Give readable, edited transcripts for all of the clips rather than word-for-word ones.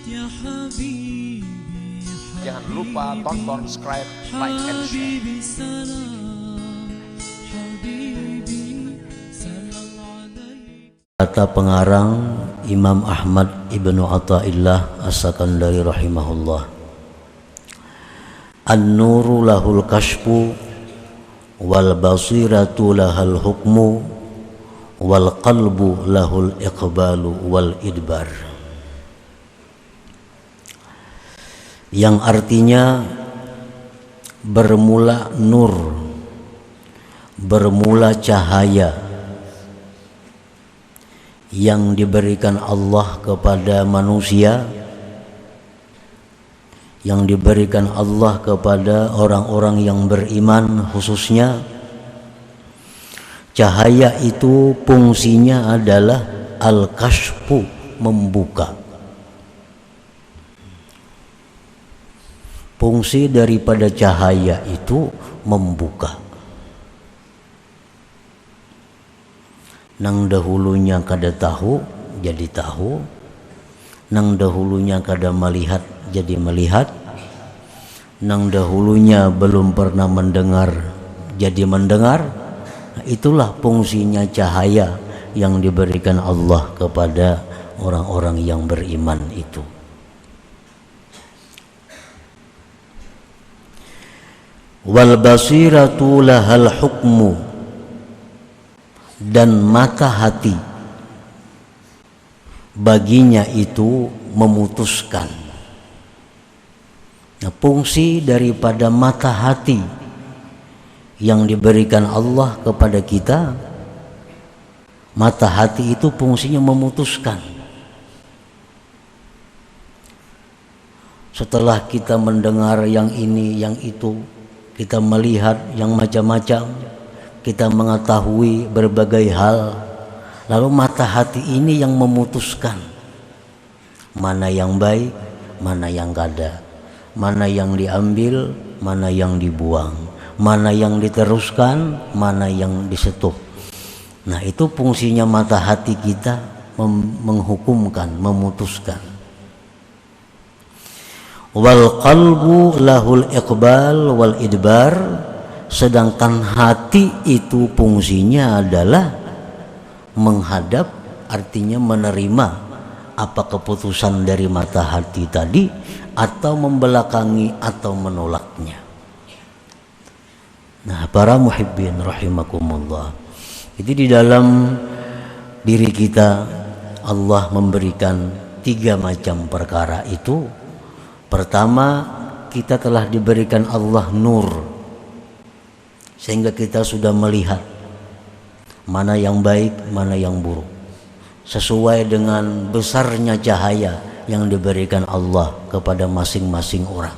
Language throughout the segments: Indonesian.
Jangan lupa tonton, subscribe, like, and share. Kata pengarang Imam Ahmad Ibnu Athaillah As-Sakandari rahimahullah, An-nuru lahul kashfu wal basiratu lahal hukmu wal qalbu lahul iqbalu wal idbar, yang artinya bermula nur, bermula cahaya yang diberikan Allah kepada manusia, yang diberikan Allah kepada orang-orang yang beriman khususnya. Cahaya itu fungsinya adalah al-kashfu, membuka. Fungsi daripada cahaya itu membuka. Nang dahulunya kada tahu jadi tahu, nang dahulunya kada melihat jadi melihat, nang dahulunya belum pernah mendengar jadi mendengar. Nah, itulah fungsinya cahaya yang diberikan Allah kepada orang-orang yang beriman itu. Wal basiratu lahal hukmu, dan mata hati baginya itu memutuskan. Nah, fungsi daripada mata hati yang diberikan Allah kepada kita, mata hati itu fungsinya memutuskan. Setelah kita mendengar yang ini, yang itu, kita melihat yang macam-macam, kita mengetahui berbagai hal, lalu mata hati ini yang memutuskan mana yang baik, mana yang kada, mana yang diambil, mana yang dibuang, mana yang diteruskan, mana yang disetup. Nah, itu fungsinya mata hati kita, menghukumkan, memutuskan. Wal qalbu lahul iqbal wal idbar, sedangkan hati itu fungsinya adalah menghadap, artinya menerima apa keputusan dari mata hati tadi, atau membelakangi atau menolaknya. Nah, para muhibbin rahimakumullah, jadi di dalam diri kita Allah memberikan 3 macam perkara itu. Pertama, kita telah diberikan Allah nur, sehingga kita sudah melihat mana yang baik, mana yang buruk, sesuai dengan besarnya cahaya yang diberikan Allah kepada masing-masing orang.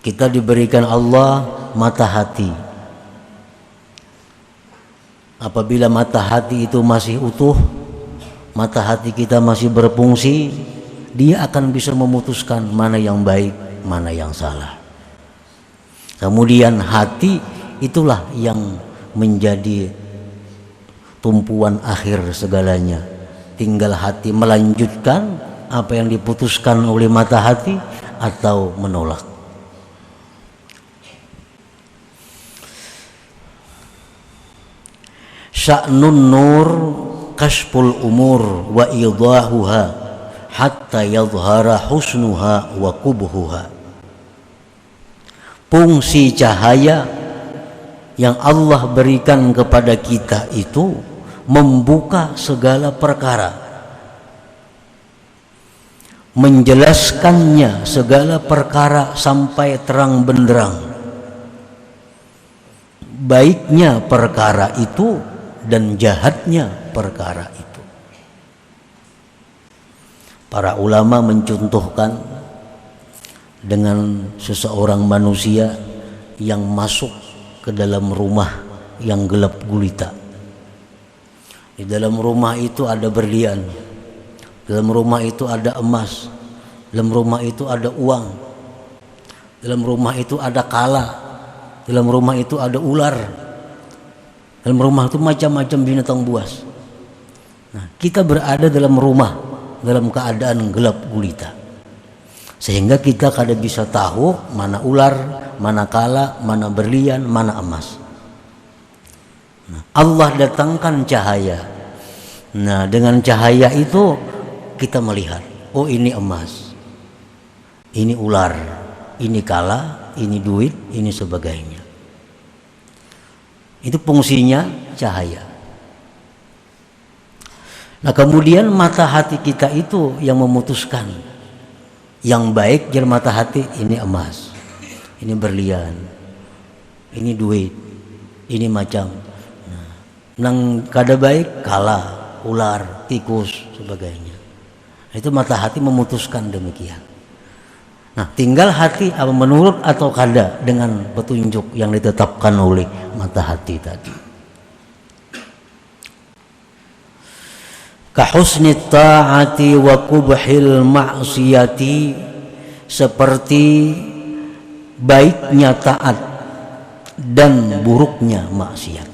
Kita diberikan Allah mata hati. Apabila mata hati itu masih utuh, mata hati kita masih berfungsi, dia akan bisa memutuskan mana yang baik, mana yang salah. Kemudian hati itulah yang menjadi tumpuan akhir segalanya. Tinggal hati melanjutkan apa yang diputuskan oleh mata hati atau menolak. Sya'nun nur kashful umur wa idahuha hatta yadhhara husnuha wa kubhuha. Fungsi cahaya yang Allah berikan kepada kita itu membuka segala perkara, menjelaskannya segala perkara sampai terang benderang, baiknya perkara itu dan jahatnya perkara itu. Para ulama mencontohkan dengan seseorang manusia yang masuk ke dalam rumah yang gelap gulita. Di dalam rumah itu ada berlian, dalam rumah itu ada emas, dalam rumah itu ada uang, dalam rumah itu ada kala, dalam rumah itu ada ular, dalam rumah itu macam-macam binatang buas. Nah, kita berada dalam rumah dalam keadaan gelap gulita, sehingga kita kada bisa tahu mana ular, mana kala, mana berlian, mana emas. Nah, Allah datangkan cahaya. Nah, dengan cahaya itu kita melihat, oh ini emas, ini ular, ini kala, ini duit, ini sebagainya. Itu fungsinya cahaya. Nah, kemudian mata hati kita itu yang memutuskan. Yang baik jadi mata hati, ini emas, ini berlian, ini duit, ini macam. Nah, nang kada baik, kala, ular, tikus, sebagainya. Itu mata hati memutuskan demikian. Nah, tinggal hati apa menurut atau kada dengan petunjuk yang ditetapkan oleh mata hati tadi. Kahusni ta'ati wa kubhil ma'siyati, seperti baiknya taat dan buruknya maksiat.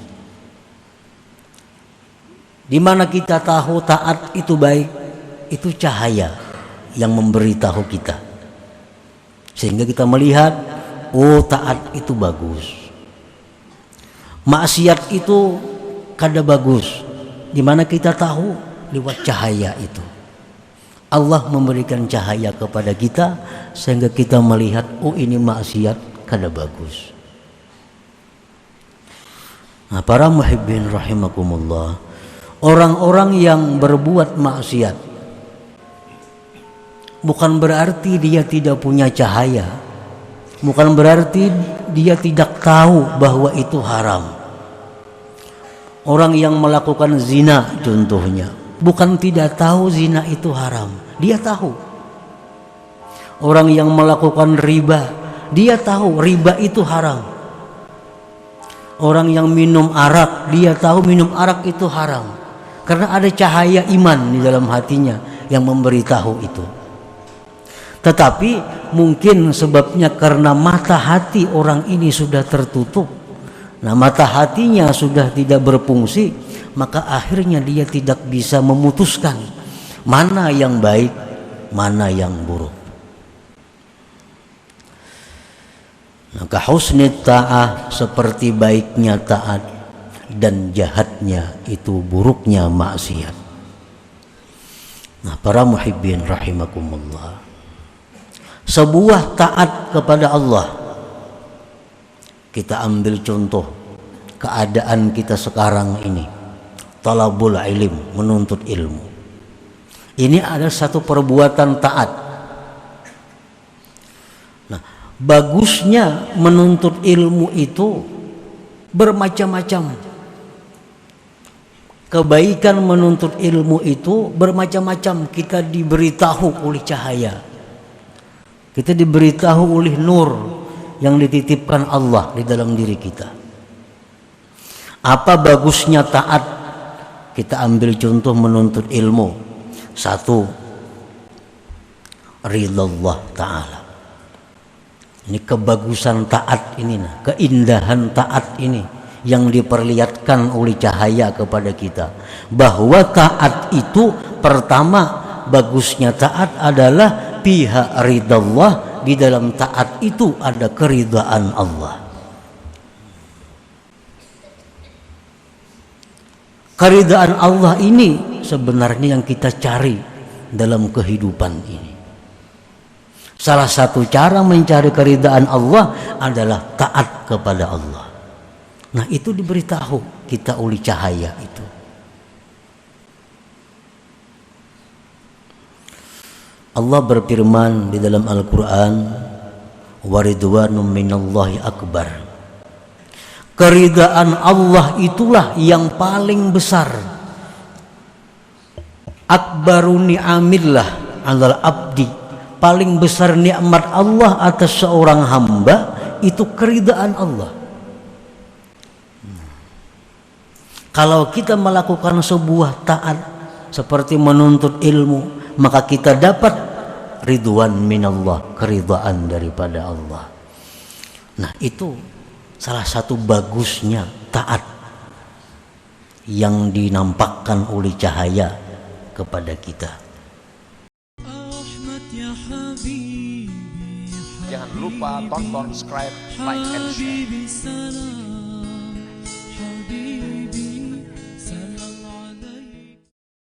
Di mana kita tahu taat itu baik, itu cahaya yang memberitahu kita, sehingga kita melihat, oh taat itu bagus, maksiat itu kada bagus. Di mana kita tahu lewat cahaya itu. Allah memberikan cahaya kepada kita sehingga kita melihat, oh ini maksiat kada bagus. Nah, para muhibbin rahimakumullah, orang-orang yang berbuat maksiat bukan berarti dia tidak punya cahaya, bukan berarti dia tidak tahu bahwa itu haram. Orang yang melakukan zina contohnya, bukan tidak tahu zina itu haram, dia tahu. Orang yang melakukan riba, dia tahu riba itu haram. Orang yang minum arak, dia tahu minum arak itu haram, karena ada cahaya iman di dalam hatinya yang memberitahu itu. Tetapi mungkin sebabnya karena mata hati orang ini sudah tertutup. Nah, mata hatinya sudah tidak berfungsi, maka akhirnya dia tidak bisa memutuskan mana yang baik, mana yang buruk. Nah, kahusni ta'ah, seperti baiknya taat dan jahatnya itu buruknya maksiat. Nah, para muhibbin rahimakumullah, sebuah taat kepada Allah, kita ambil contoh keadaan kita sekarang ini, talabul ilm, menuntut ilmu. Ini ada satu perbuatan taat. Nah, bagusnya menuntut ilmu itu bermacam-macam. Kebaikan menuntut ilmu itu bermacam-macam. Kita diberitahu oleh cahaya, kita diberitahu oleh nur yang dititipkan Allah di dalam diri kita. Apa bagusnya taat? Kita ambil contoh menuntut ilmu. Satu, ridha Allah Ta'ala. Ini kebagusan taat ini, keindahan taat ini yang diperlihatkan oleh cahaya kepada kita, bahwa taat itu pertama, bagusnya taat adalah pihak ridha Allah. Di dalam taat itu ada keridhaan Allah. Keridhaan Allah ini sebenarnya yang kita cari dalam kehidupan ini. Salah satu cara mencari keridhaan Allah adalah taat kepada Allah. Nah, itu diberitahu kita oleh cahaya itu. Allah berfirman di dalam Al-Quran, waridwanum minallahi akbar. Keridaan Allah itulah yang paling besar. Akbaru ni'amillah alal abdi, paling besar nikmat Allah atas seorang hamba itu keridaan Allah. Kalau kita melakukan sebuah taat seperti menuntut ilmu, maka kita dapat ridwan minallah, keridhaan daripada Allah. Nah, itu salah satu bagusnya taat yang dinampakkan oleh cahaya kepada kita. Jangan lupa tonton, subscribe, like, and share. حبيبي سلام